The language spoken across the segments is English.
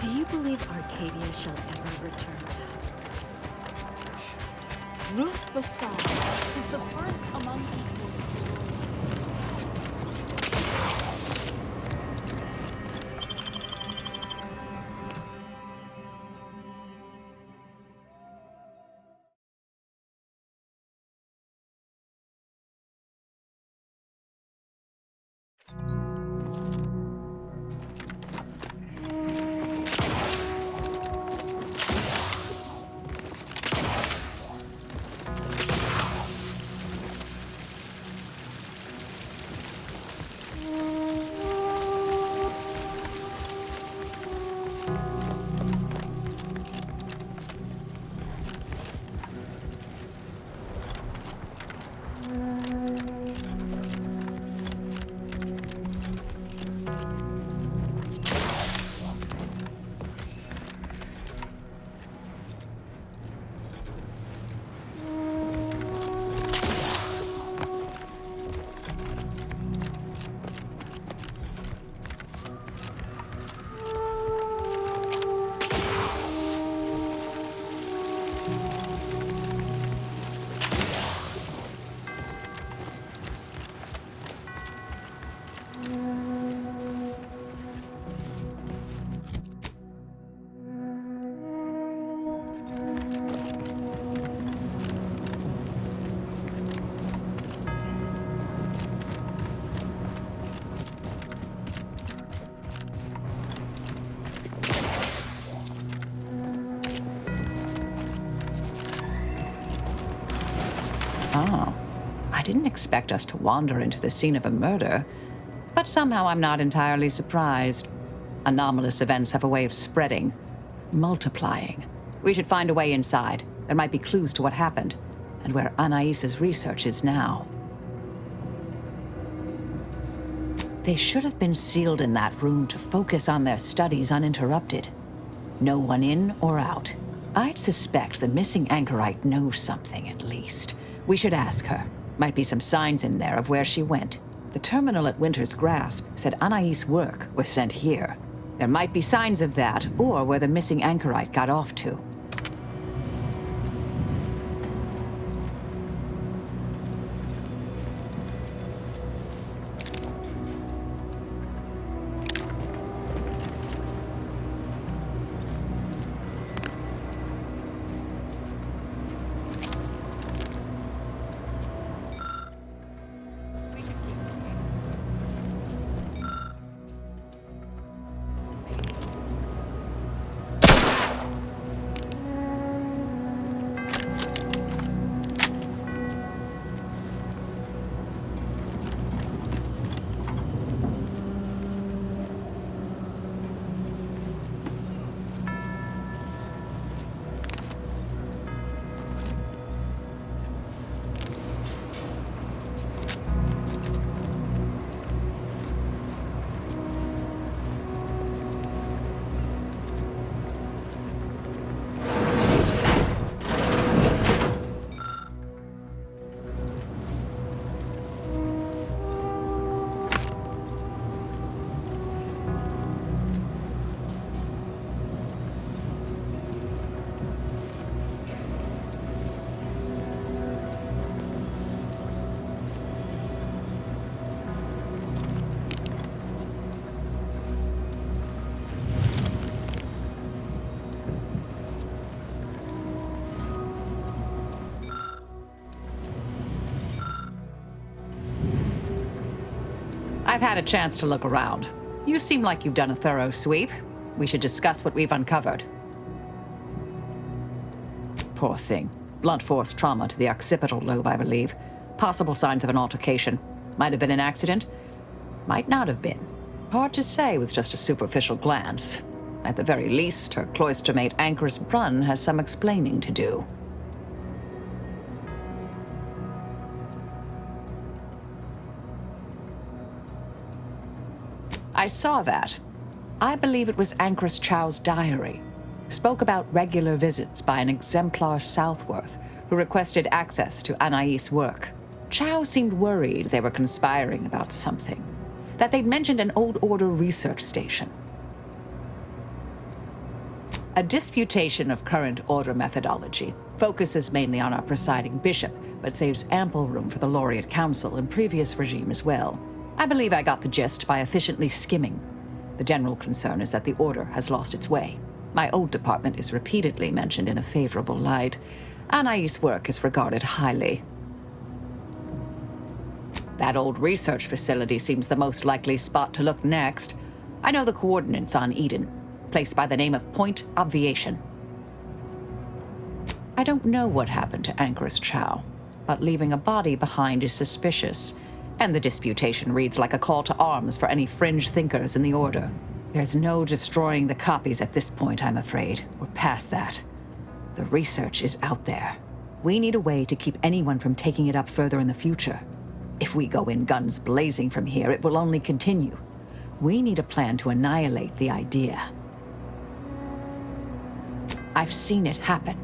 Do you believe Arcadia shall ever return to Ruth Bassar is the first among equals. Oh, I didn't expect us to wander into the scene of a murder, but somehow I'm not entirely surprised. Anomalous events have a way of spreading, multiplying. We should find a way inside. There might be clues to what happened, and where Anais's research is now. They should have been sealed in that room to focus on their studies uninterrupted. No one in or out. I'd suspect the missing anchorite knows something, at least. We should ask her. Might be some signs in there of where she went. The terminal at Winter's Grasp said Anais' work was sent here. There might be signs of that, or where the missing anchorite got off to. I've had a chance to look around. You seem like you've done a thorough sweep. We should discuss what we've uncovered. Poor thing. Blunt force trauma to the occipital lobe, I believe. Possible signs of an altercation. Might have been an accident. Might not have been. Hard to say with just a superficial glance. At the very least, her cloister mate Anchoress Brunn has some explaining to do. I saw that. I believe it was Anchoress Chow's diary. Spoke about regular visits by an exemplar Southworth, who requested access to Anais' work. Chow seemed worried they were conspiring about something. That they'd mentioned an old order research station. A disputation of current order methodology focuses mainly on our presiding bishop, but saves ample room for the Laureate Council and previous regime as well. I believe I got the gist by efficiently skimming. The general concern is that the order has lost its way. My old department is repeatedly mentioned in a favorable light. Anais' work is regarded highly. That old research facility seems the most likely spot to look next. I know the coordinates on Eden, placed by the name of Point Obviation. I don't know what happened to Anchorus Chow, but leaving a body behind is suspicious, and the disputation reads like a call to arms for any fringe thinkers in the Order. There's no destroying the copies at this point, I'm afraid. We're past that. The research is out there. We need a way to keep anyone from taking it up further in the future. If we go in guns blazing from here, it will only continue. We need a plan to annihilate the idea. I've seen it happen.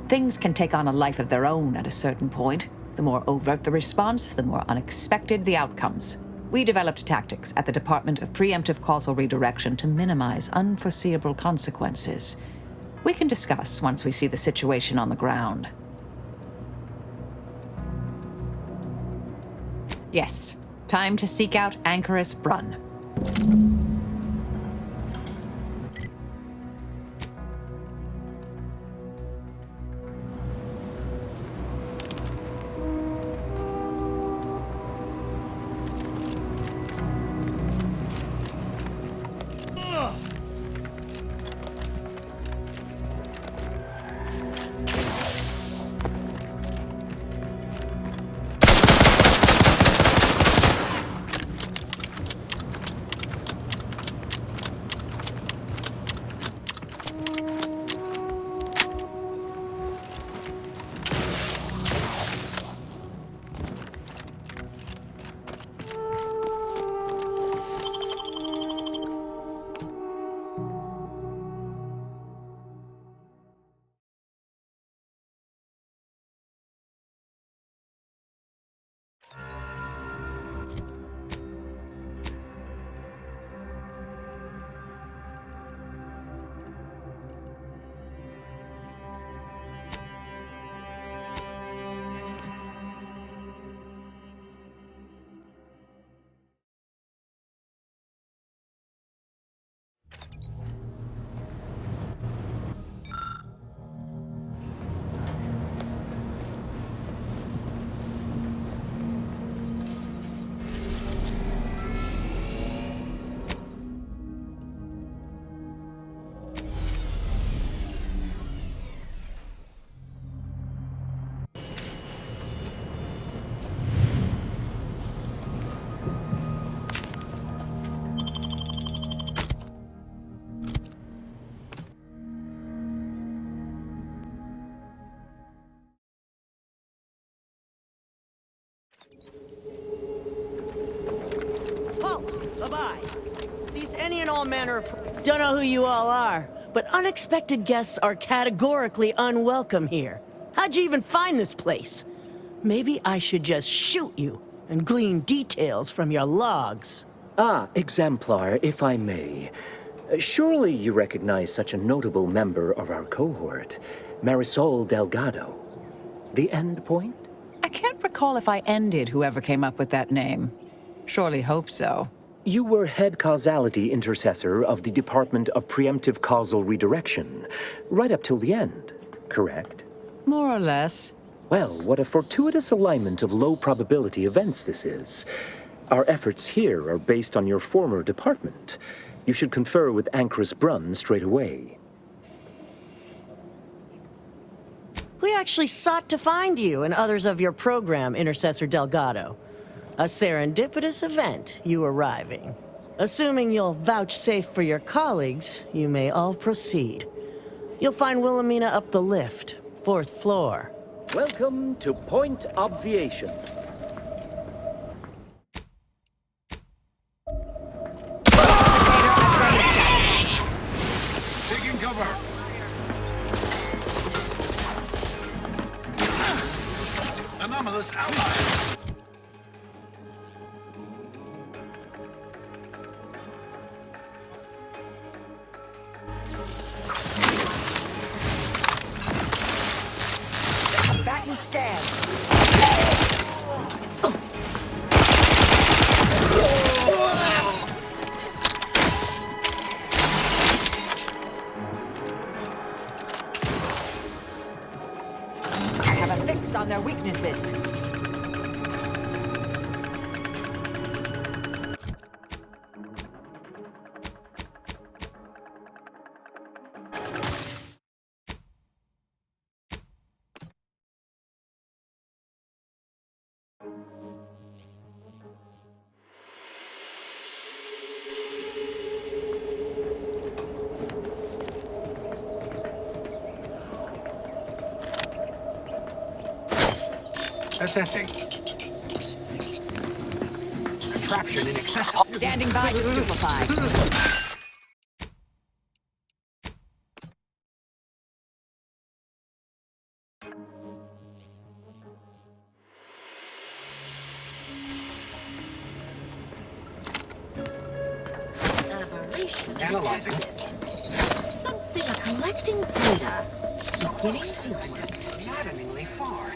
Things can take on a life of their own at a certain point. The more overt the response, the more unexpected the outcomes. We developed tactics at the Department of Preemptive Causal Redirection to minimize unforeseeable consequences. We can discuss once we see the situation on the ground. Yes, time to seek out Anchorus Brunn. Halt! Bye-bye. Cease any and all manner of... Don't know who you all are, but unexpected guests are categorically unwelcome here. How'd you even find this place? Maybe I should just shoot you and glean details from your logs. Ah, Exemplar, if I may. Surely you recognize such a notable member of our cohort, Marisol Delgado. The End Point? I can't recall if I ended whoever came up with that name. Surely hope so. You were head causality intercessor of the Department of Preemptive Causal Redirection, right up till the end, correct? More or less. Well, what a fortuitous alignment of low-probability events this is. Our efforts here are based on your former department. You should confer with Anchorus Brunn straight away. We actually sought to find you and others of your program, Intercessor Delgado. A serendipitous event, you arriving. Assuming you'll vouchsafe for your colleagues, you may all proceed. You'll find Wilhelmina up the lift, 4th floor. Welcome to Point Obviation. Taking cover. Anomalous ally. focus on their weaknesses. Assessing. Contraption inaccessible. Standing by to stupefy. Analyzing. Something collecting data. Beginning to Maddeningly far.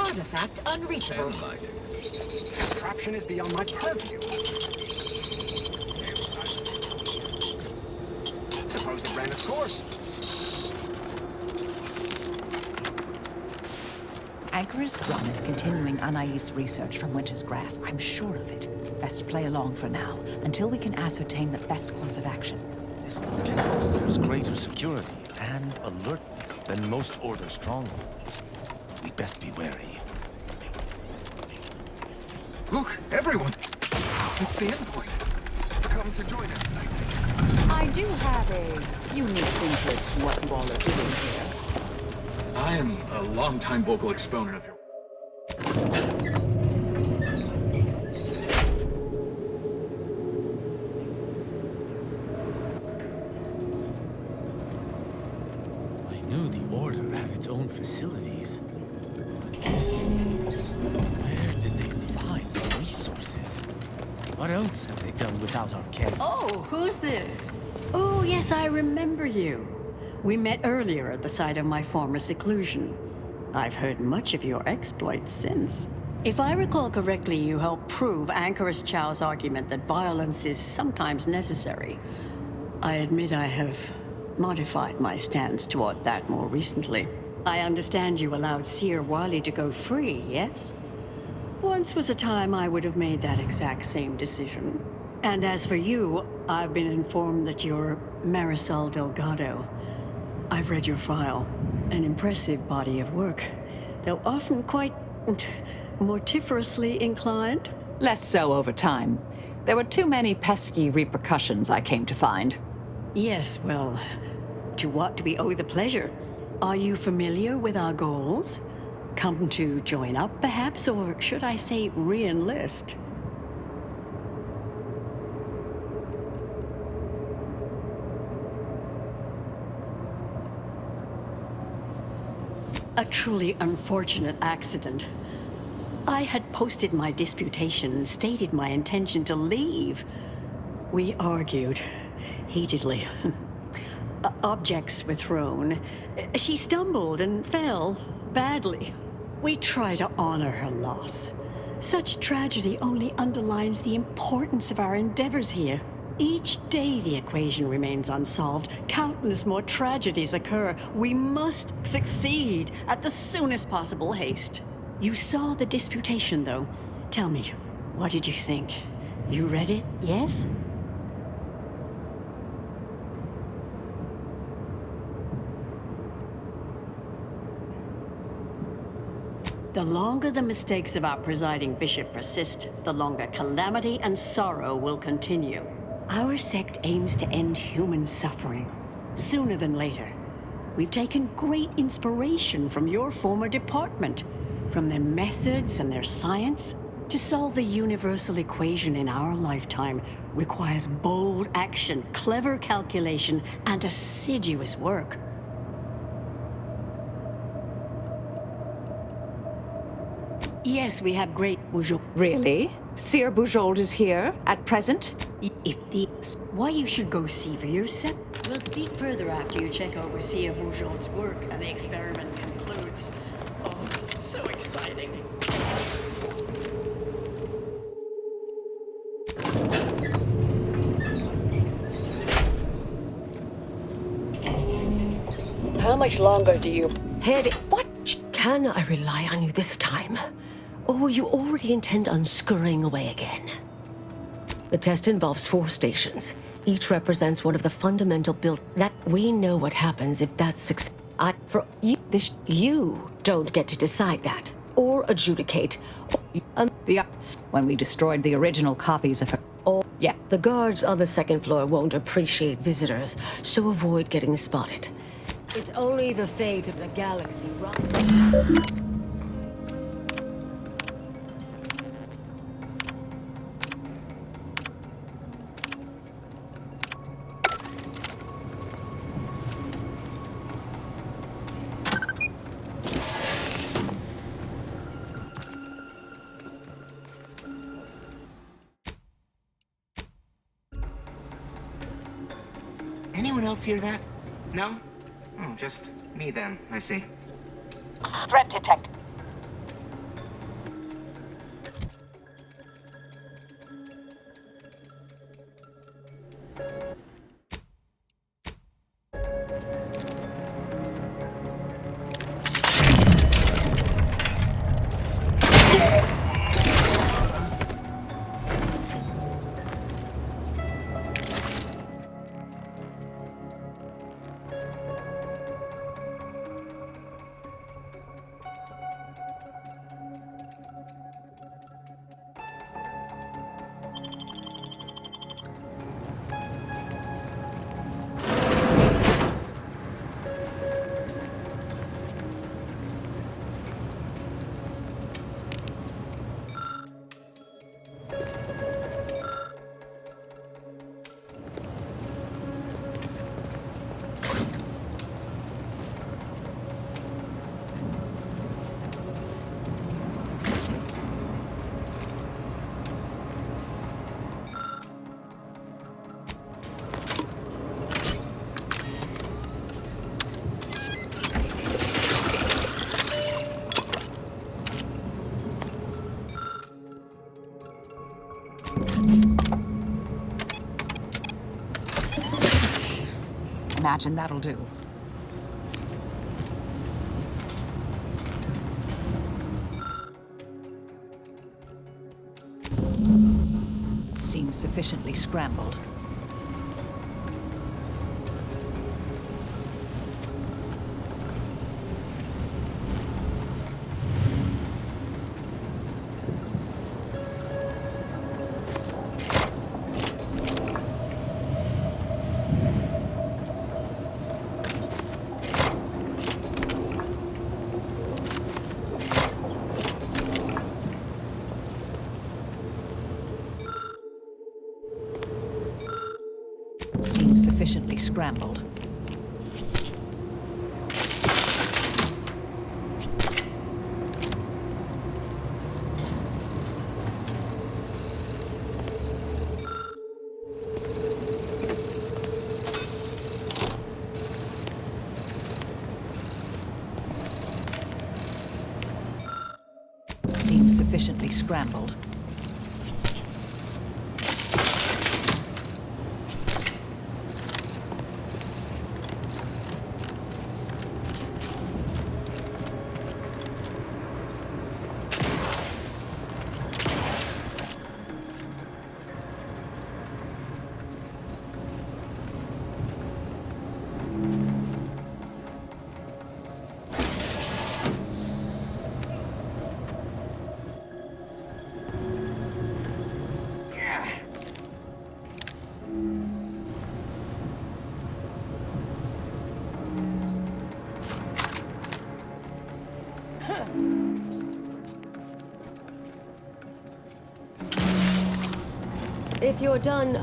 artifact unreachable. Analyzing. Contraption is beyond my purview. Suppose it ran its course. Anchor's Brun is continuing Anais' research from Winter's Grasp. I'm sure of it. Best play along for now, until we can ascertain the best course of action. There's greater security and alertness than most Order strongholds. We'd best be wary. Look, everyone! It's the endpoint. Come to join us. I do have a unique interest in what you all are doing here. I am a longtime vocal exponent of your... I knew the Order had its own facilities. But this... Where did they find the resources? What else have they done without our care? Oh, who's this? Oh, yes, I remember you. We met earlier at the site of my former seclusion. I've heard much of your exploits since. If I recall correctly, you helped prove Anchorus Chow's argument that violence is sometimes necessary. I admit I have modified my stance toward that more recently. I understand you allowed Seer Wily to go free, yes? Once was a time I would have made that exact same decision. And as for you, I've been informed that you're Marisol Delgado. I've read your file. An impressive body of work, though often quite mortiferously inclined. Less so over time. There were too many pesky repercussions, I came to find. Yes, well, to what do we owe the pleasure? Are you familiar with our goals? Come to join up, perhaps, or should I say re-enlist? A truly unfortunate accident. I had posted my disputation and stated my intention to leave. We argued heatedly. Objects were thrown. She stumbled and fell badly. We try to honor her loss. Such tragedy only underlines the importance of our endeavors here. Each day the equation remains unsolved, countless more tragedies occur. We must succeed at the soonest possible haste. You saw the disputation, though. Tell me, what did you think? You read it, yes? The longer the mistakes of our presiding bishop persist, the longer calamity and sorrow will continue. Our sect aims to end human suffering, sooner than later. We've taken great inspiration from your former department, from their methods and their science. To solve the universal equation in our lifetime requires bold action, clever calculation, and assiduous work. Yes, we have great Bujold. Really? Seer Bujold is here, at present? If the... Why you should go see for yourself. We'll speak further after you check over Seer Bujold's work and the experiment concludes. Oh, so exciting. much longer do you... Head, what? Can I rely on you this time? Or you already intend on scurrying away again? The test involves 4 stations. Each represents one of the fundamental that we know what happens if that's success. For you, you don't get to decide that or adjudicate. When we destroyed the original copies of her. Yeah, the guards on the 2nd floor won't appreciate visitors, so avoid getting spotted. It's only the fate of the galaxy, right? Anyone else hear that? No? Oh, just me then, I see. Threat detected. Imagine that'll do. Seems sufficiently scrambled. Seems sufficiently scrambled. Seems sufficiently scrambled. If you're done,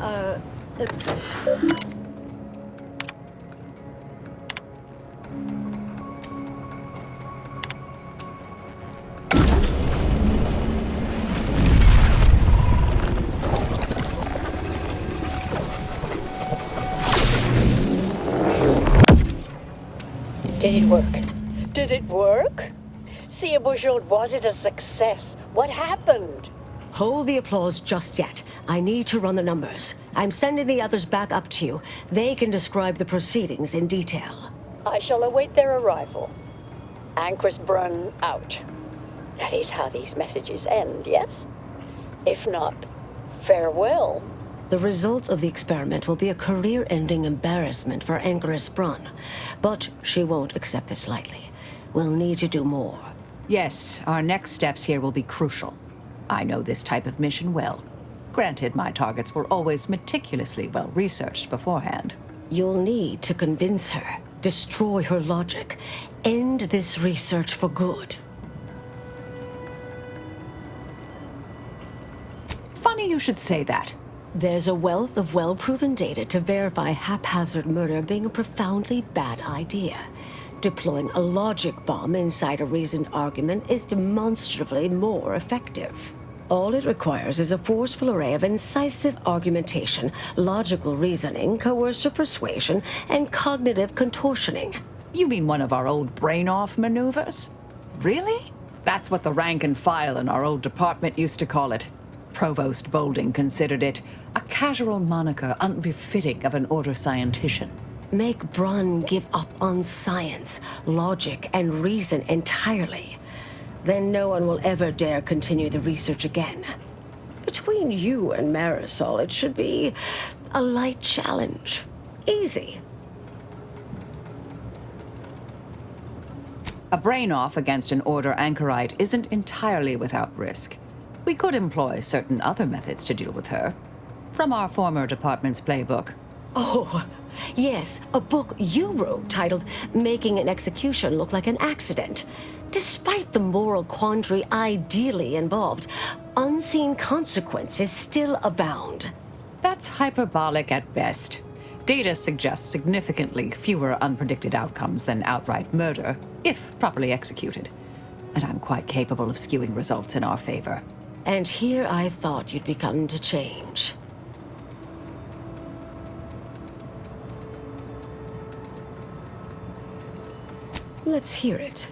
Did it work? Did it work? See, Bouchard, was it a success? What happened? hold the applause just yet. I need to run the numbers. I'm sending the others back up to you. They can describe the proceedings in detail. I shall await their arrival. Anchor's Brun out. That is how these messages end, yes? If not, farewell. The results of the experiment will be a career-ending embarrassment for Anchoress Brun, but she won't accept this lightly. We'll need to do more. Yes, our next steps here will be crucial. I know this type of mission well. Granted, my targets were always meticulously well-researched beforehand. You'll need to convince her, destroy her logic, end this research for good. Funny you should say that. There's a wealth of well-proven data to verify haphazard murder being a profoundly bad idea. Deploying a logic bomb inside a reasoned argument is demonstrably more effective. All it requires is a forceful array of incisive argumentation, logical reasoning, coercive persuasion, and cognitive contortioning. You mean one of our old brain-off maneuvers? Really? That's what the rank and file in our old department used to call it. Provost Bolding considered it a casual moniker unbefitting of an order scientician. Make Brun give up on science, logic, and reason entirely. Then no one will ever dare continue the research again. Between you and Marisol, it should be a light challenge. Easy. A brain-off against an Order anchorite isn't entirely without risk. We could employ certain other methods to deal with her. From our former department's playbook. Oh, yes, a book you wrote titled Making an Execution Look Like an Accident. Despite the moral quandary ideally involved, unseen consequences still abound. That's hyperbolic at best. Data suggests significantly fewer unpredicted outcomes than outright murder, if properly executed. And I'm quite capable of skewing results in our favor. And here I thought you'd begun to change. Let's hear it.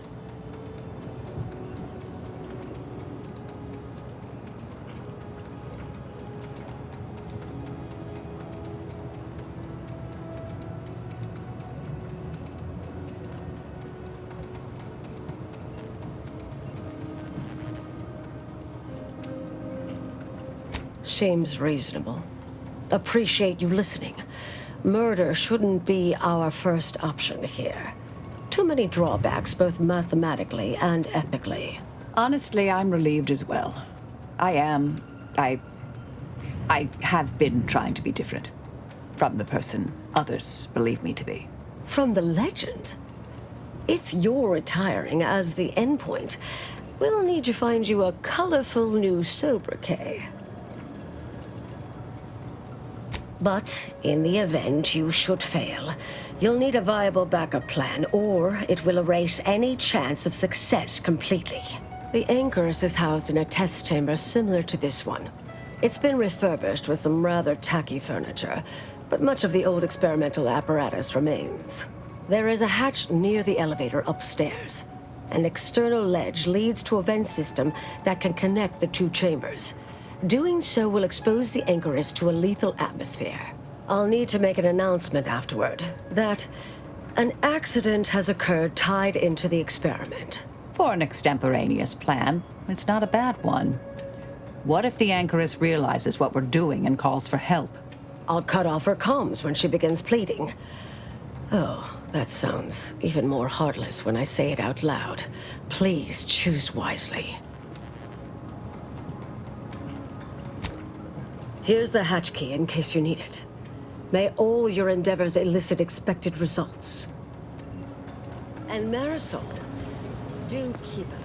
Seems reasonable. Appreciate you listening. Murder shouldn't be our first option here. Too many drawbacks, both mathematically and ethically. Honestly, I'm relieved as well. I have been trying to be different. From the person others believe me to be. From the legend? If you're retiring as the endpoint, we'll need to find you a colorful new sobriquet. But in the event you should fail, you'll need a viable backup plan, or it will erase any chance of success completely. The Anchoress is housed in a test chamber similar to this one. It's been refurbished with some rather tacky furniture, but much of the old experimental apparatus remains. There is a hatch near the elevator upstairs. An external ledge leads to a vent system that can connect the two chambers. Doing so will expose the Anchoress to a lethal atmosphere. I'll need to make an announcement afterward that an accident has occurred tied into the experiment. For an extemporaneous plan, it's not a bad one. What if the Anchoress realizes what we're doing and calls for help? I'll cut off her comms when she begins pleading. Oh, that sounds even more heartless when I say it out loud. Please choose wisely. Here's the hatch key in case you need it. May all your endeavors elicit expected results. And Marisol, do keep it.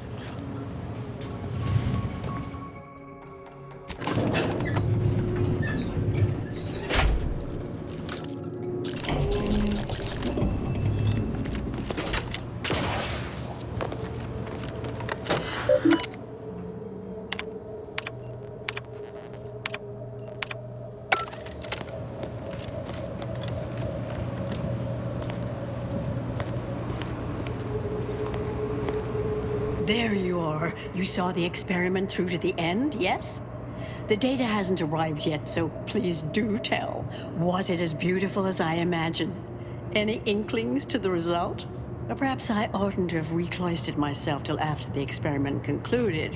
There you are. You saw the experiment through to the end, yes? The data hasn't arrived yet, so please do tell. Was it as beautiful as I imagined? Any inklings to the result? Or perhaps I oughtn't to have recloistered myself till after the experiment concluded,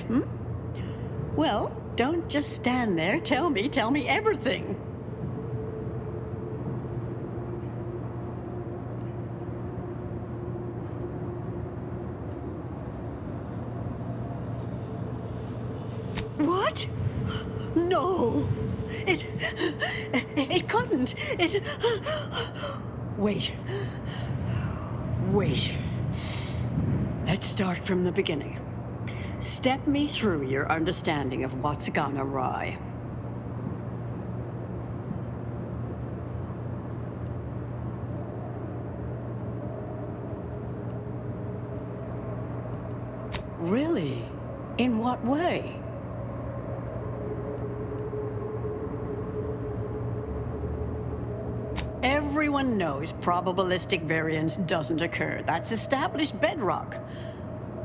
Well, don't just stand there. Tell me everything. What? No. It couldn't. Wait. Let's start from the beginning. Step me through your understanding of what's gone awry. Really? In what way? Everyone knows probabilistic variance doesn't occur. That's established bedrock.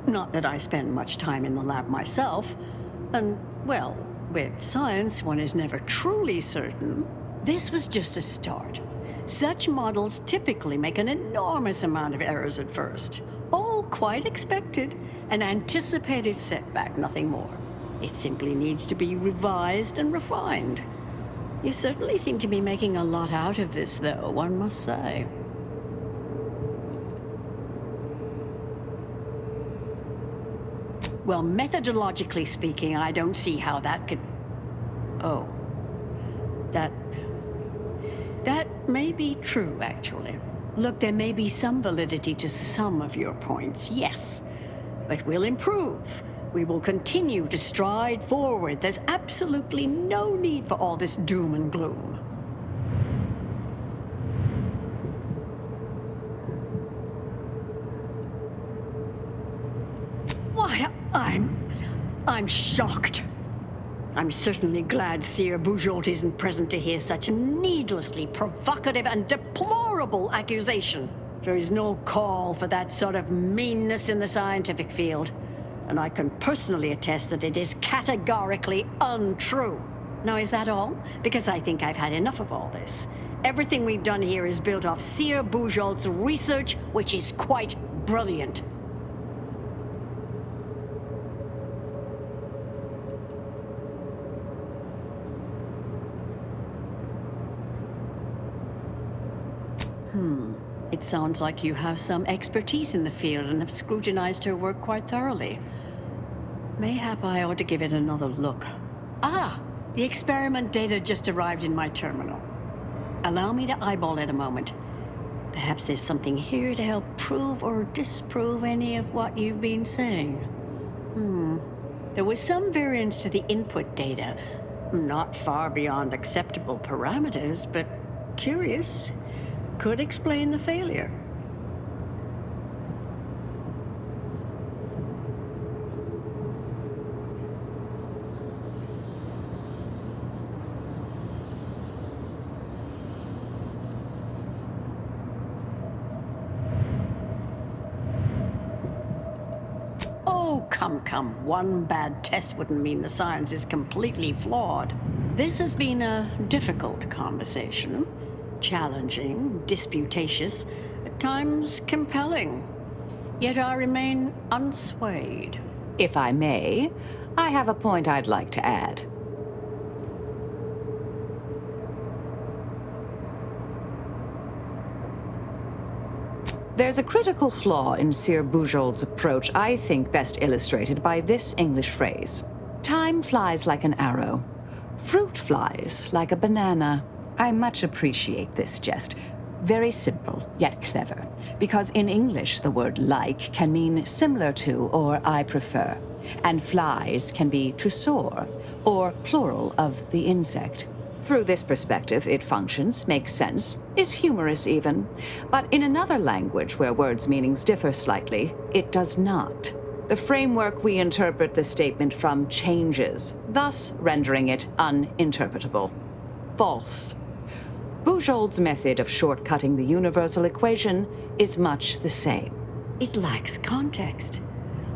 Not that I spend much time in the lab myself. And, well, with science, one is never truly certain. This was just a start. Such models typically make an enormous amount of errors at first. All quite expected. An anticipated setback, nothing more. It simply needs to be revised and refined. You certainly seem to be making a lot out of this, though, one must say. Well, methodologically speaking, I don't see how that could... Oh. That may be true, actually. Look, there may be some validity to some of your points, yes. But we'll improve. We will continue to stride forward. There's absolutely no need for all this doom and gloom. Why, I'm shocked. I'm certainly glad Seer Bujold isn't present to hear such a needlessly provocative and deplorable accusation. There is no call for that sort of meanness in the scientific field. And I can personally attest that it is categorically untrue. Now, is that all? Because I think I've had enough of all this. Everything we've done here is built off Seer Bujold's research, which is quite brilliant. It sounds like you have some expertise in the field and have scrutinized her work quite thoroughly. Mayhap I ought to give it another look. Ah, the experiment data just arrived in my terminal. Allow me to eyeball it a moment. Perhaps there's something here to help prove or disprove any of what you've been saying. There was some variance to the input data. Not far beyond acceptable parameters, but curious. Could explain the failure. Oh, come. One bad test wouldn't mean the science is completely flawed. This has been a difficult conversation. Challenging, disputatious, at times compelling. Yet I remain unswayed. If I may, I have a point I'd like to add. There's a critical flaw in Seer Bujold's approach I think best illustrated by this English phrase. Time flies like an arrow. Fruit flies like a banana. I much appreciate this jest. Very simple, yet clever. Because in English, the word like can mean similar to or I prefer. And flies can be to soar, or plural of the insect. Through this perspective, it functions, makes sense, is humorous even. But in another language where words' meanings differ slightly, it does not. The framework we interpret the statement from changes, thus rendering it uninterpretable. False. Bujold's method of shortcutting the universal equation is much the same. It lacks context.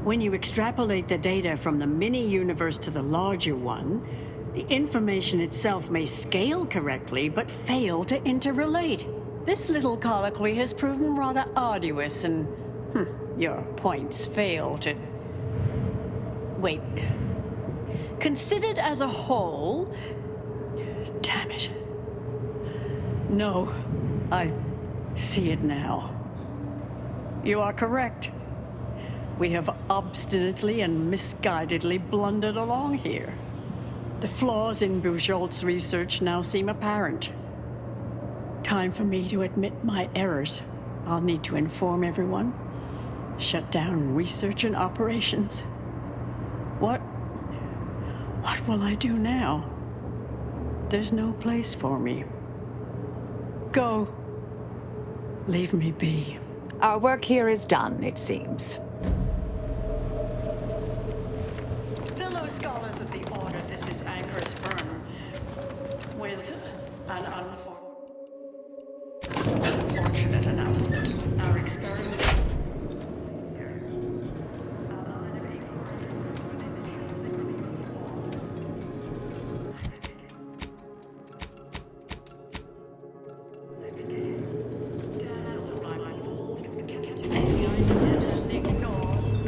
When you extrapolate the data from the mini-universe to the larger one, the information itself may scale correctly, but fail to interrelate. This little colloquy has proven rather arduous, and your points fail to... Wait. Considered as a whole... Damn it. No, I see it now. You are correct. We have obstinately and misguidedly blundered along here. The flaws in Bujold's research now seem apparent. Time for me to admit my errors. I'll need to inform everyone. Shut down research and operations. What will I do now? There's no place for me. Go. Leave me be. Our work here is done, it seems. Fellow scholars of the Order, this is Anchor's Burn, with an unfortunate announcement. Our experiment...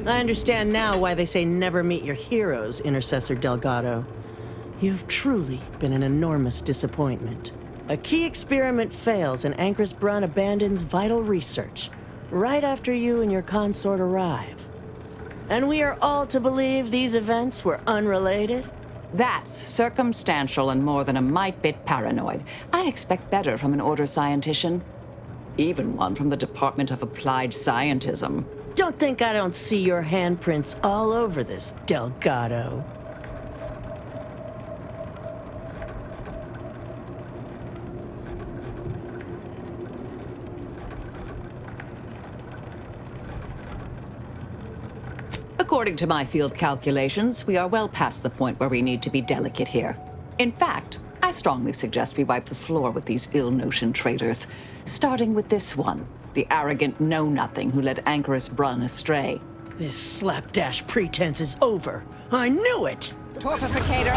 I understand now why they say never meet your heroes, Intercessor Delgado. You've truly been an enormous disappointment. A key experiment fails and Anchor's Brun abandons vital research, right after you and your consort arrive. And we are all to believe these events were unrelated? That's circumstantial and more than a mite bit paranoid. I expect better from an Order scientician. Even one from the Department of Applied Scientism. Don't think I don't see your handprints all over this, Delgado. According to my field calculations, we are well past the point where we need to be delicate here. In fact, I strongly suggest we wipe the floor with these ill-notioned traitors, starting with this one, the arrogant know-nothing who led Anchor's Brun astray. This slapdash pretense is over. I knew it! Torpificator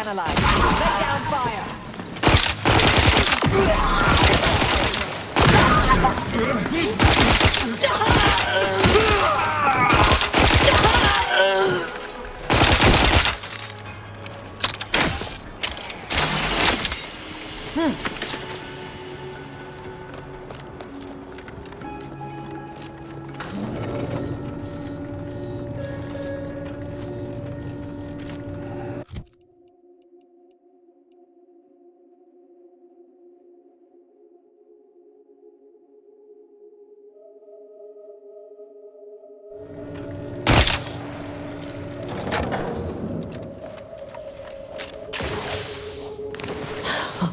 analyzed. Let down fire.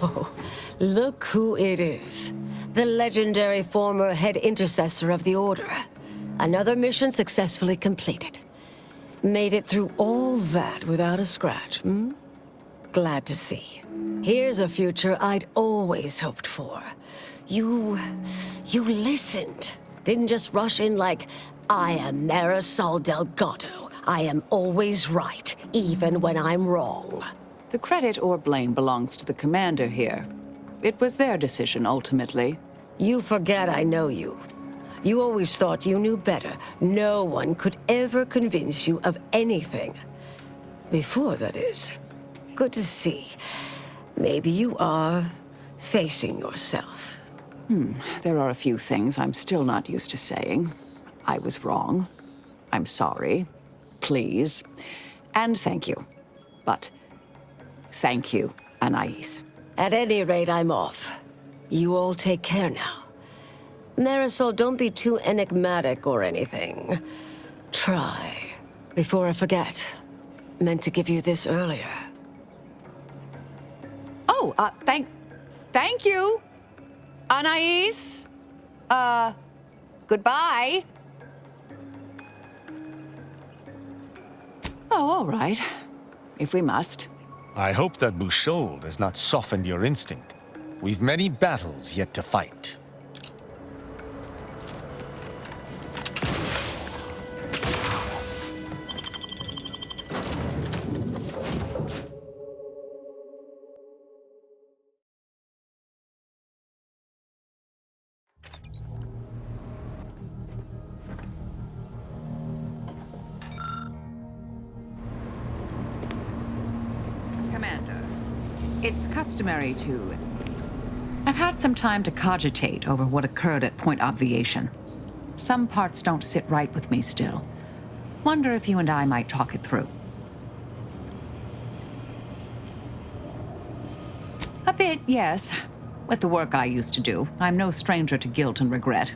Oh, look who it is. The legendary former head intercessor of the Order. Another mission successfully completed. Made it through all that without a scratch, hmm? Glad to see. Here's a future I'd always hoped for. You listened. Didn't just rush in like, I am Marisol Delgado. I am always right, even when I'm wrong. The credit or blame belongs to the commander here. It was their decision, ultimately. You forget I know you. You always thought you knew better. No one could ever convince you of anything. Before, that is. Good to see. Maybe you are facing yourself. There are a few things I'm still not used to saying. I was wrong. I'm sorry. Please. And thank you. But thank you, Anais. At any rate, I'm off. You all take care now. Marisol, don't be too enigmatic or anything. Try. Before I forget. Meant to give you this earlier. Oh, thank you, Anais. Goodbye. Oh, all right. If we must. I hope that Bouchol has not softened your instinct. We've many battles yet to fight. Commander, it's customary to... I've had some time to cogitate over what occurred at Point Obviation. Some parts don't sit right with me still. Wonder if you and I might talk it through. A bit, yes. With the work I used to do, I'm no stranger to guilt and regret.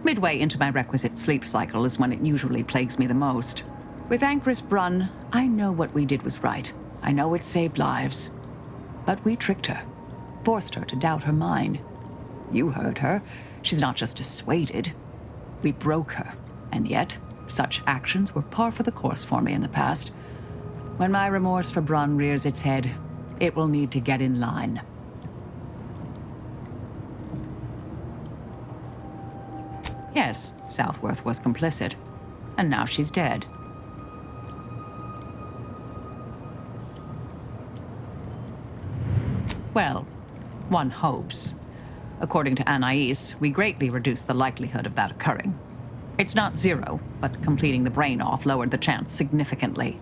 Midway into my requisite sleep cycle is when it usually plagues me the most. With Anchoress Brunn, I know what we did was right. I know it saved lives. But we tricked her. Forced her to doubt her mind. You heard her. She's not just dissuaded. We broke her. And yet, such actions were par for the course for me in the past. When my remorse for Brunn rears its head, it will need to get in line. Yes, Southworth was complicit. And now she's dead. Well, one hopes. According to Anais, we greatly reduced the likelihood of that occurring. It's not zero, but completing the brain off lowered the chance significantly.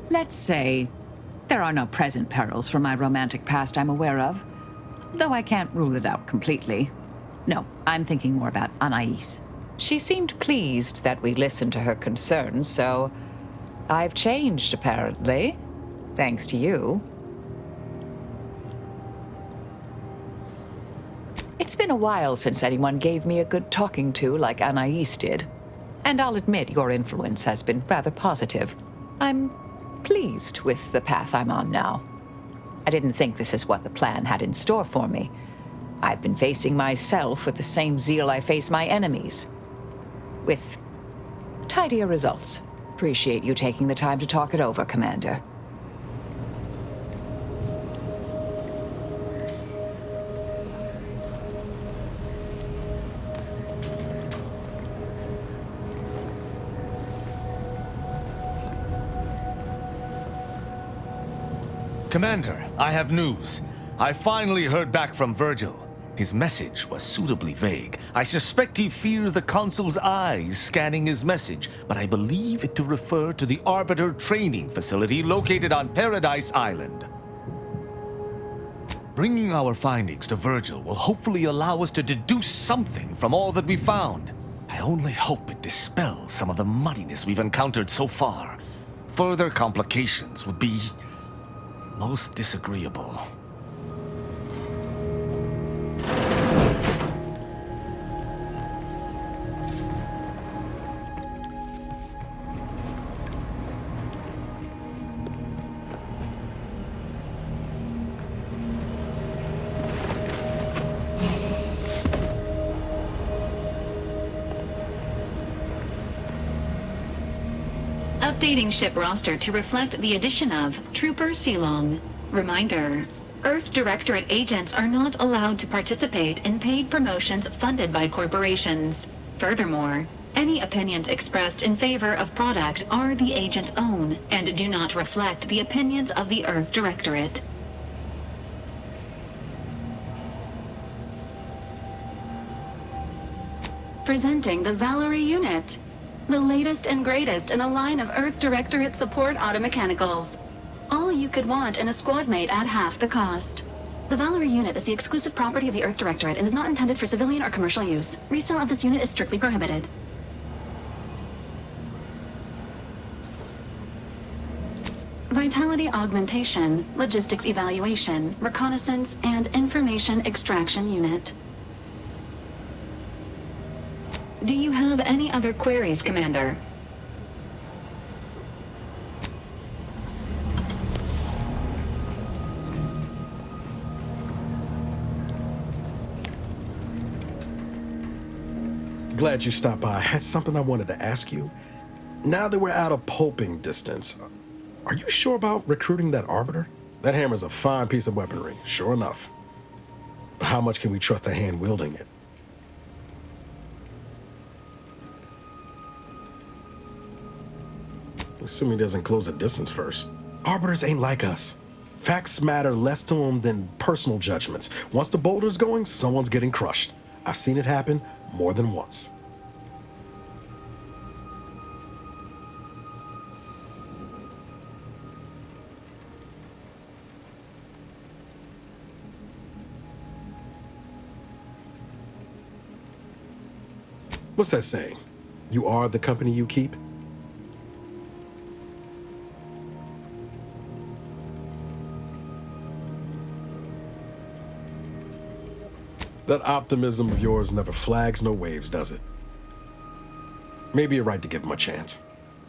Let's say there are no present perils from my romantic past I'm aware of, though I can't rule it out completely. No, I'm thinking more about Anais. She seemed pleased that we listened to her concerns, so I've changed, apparently. Thanks to you. It's been a while since anyone gave me a good talking to like Anais did. And I'll admit your influence has been rather positive. I'm pleased with the path I'm on now. I didn't think this is what the plan had in store for me. I've been facing myself with the same zeal I face my enemies. With tidier results. Appreciate you taking the time to talk it over, Commander. Commander, I have news. I finally heard back from Virgil. His message was suitably vague. I suspect he fears the Consul's eyes scanning his message, but I believe it to refer to the Arbiter training facility located on Paradise Island. Bringing our findings to Virgil will hopefully allow us to deduce something from all that we found. I only hope it dispels some of the muddiness we've encountered so far. Further complications would be most disagreeable. Updating ship roster to reflect the addition of Trooper Silong. Reminder: Earth Directorate agents are not allowed to participate in paid promotions funded by corporations. Furthermore, any opinions expressed in favor of product are the agent's own and do not reflect the opinions of the Earth Directorate. Presenting the Valerie unit. The latest and greatest in a line of Earth Directorate support automechanicals. All you could want in a squad mate at half the cost. The Valerie unit is the exclusive property of the Earth Directorate and is not intended for civilian or commercial use. Resale of this unit is strictly prohibited. Vitality Augmentation, Logistics Evaluation, Reconnaissance, and Information Extraction Unit. Do you have any other queries, Commander? Glad you stopped by. I had something I wanted to ask you. Now that we're out of pulping distance, are you sure about recruiting that Arbiter? That hammer's a fine piece of weaponry, sure enough. How much can we trust the hand wielding it? Assuming he doesn't close the distance first. Arbiters ain't like us. Facts matter less to them than personal judgments. Once the boulder's going, someone's getting crushed. I've seen it happen more than once. What's that saying? You are the company you keep? That optimism of yours never flags no waves, does it? Maybe you're right to give him a chance.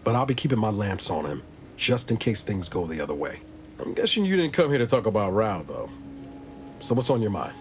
But I'll be keeping my lamps on him, just in case things go the other way. I'm guessing you didn't come here to talk about Rao, though. So what's on your mind?